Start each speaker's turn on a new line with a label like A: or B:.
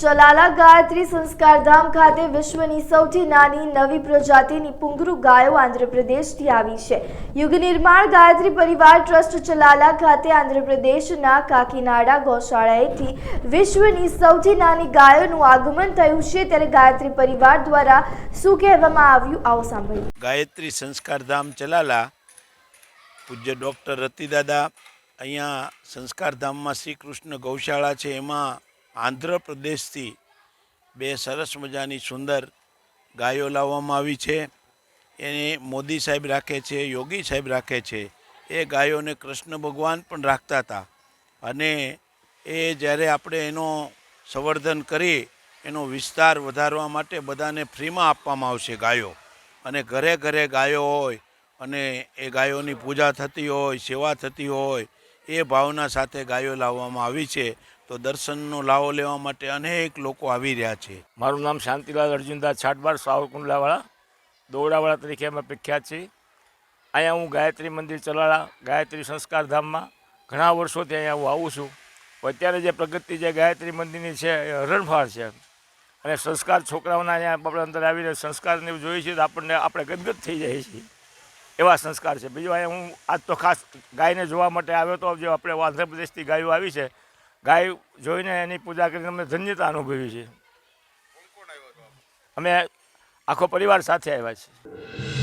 A: ચલાલા ગાયત્રી સંસ્કારધામ ખાતે વિશ્વની સૌથી નાની નવી પ્રજાતિની પુંગરુ ગાયો આંધ્રપ્રદેશથી આવી છે। યુગ નિર્માણ ગાયત્રી પરિવાર ટ્રસ્ટ ચલાલા ખાતે આંધ્રપ્રદેશના કાકીનાડા ગૌશાળાએથી વિશ્વની સૌથી નાની ગાયોનું આગમન થયું છે। ત્યારે ગાયત્રી પરિવાર દ્વારા શું કહેવામાં આવ્યું, આવો સાંભળીએ।
B: ગાયત્રી સંસ્કારધામ ચલાલા પૂજ્ય ડૉક્ટર રતિદાદા અહીંયા સંસ્કારધામમાં શ્રી કૃષ્ણ ગૌશાળા છે, એમાં આંધ્રપ્રદેશથી બે સરસ મજાની સુંદર ગાયો લાવવામાં આવી છે। એને મોદી સાહેબ રાખે છે, યોગી સાહેબ રાખે છે। એ ગાયોને કૃષ્ણ ભગવાન પણ રાખતા હતા અને એ જ્યારે આપણે એનો સંવર્ધન કરી એનો વિસ્તાર વધારવા માટે બધાને ફ્રીમાં આપવામાં આવશે ગાયો, અને ઘરે ઘરે ગાયો હોય અને એ ગાયોની પૂજા થતી હોય, સેવા થતી હોય, એ ભાવના સાથે ગાયો લાવવામાં આવી છે। તો દર્શનનો લાવો લેવા માટે અનેક લોકો આવી રહ્યા છે।
C: મારું નામ શાંતિલાલ અર્જુનદાસ છાટબાર, સાવરકુંડલાવાળા દોડાવાળા તરીકે અમે પ્રખ્યાત છીએ। અહીંયા હું ગાયત્રી મંદિર ચલાલા ગાયત્રી સંસ્કારધામમાં ઘણા વર્ષોથી અહીંયા હું આવું છું। અત્યારે જે પ્રગતિ જે ગાયત્રી મંદિરની છે એ હરણફાળ છે, અને સંસ્કાર છોકરાઓના અહીંયા આપણે અંદર આવીને સંસ્કારને જોઈએ છીએ તો આપણે ગદગદ થઈ જઈએ છીએ, એવા સંસ્કાર છે। બીજું અહીંયા હું આજ તો ખાસ ગાયને જોવા માટે આવ્યો તો, જે આપણે આંધ્રપ્રદેશથી ગાયો આવી છે, ગાય જોઈને એની પૂજા કરીને અમે ધન્યતા અનુભવી છે। અમે આખો પરિવાર સાથે આવ્યા છીએ।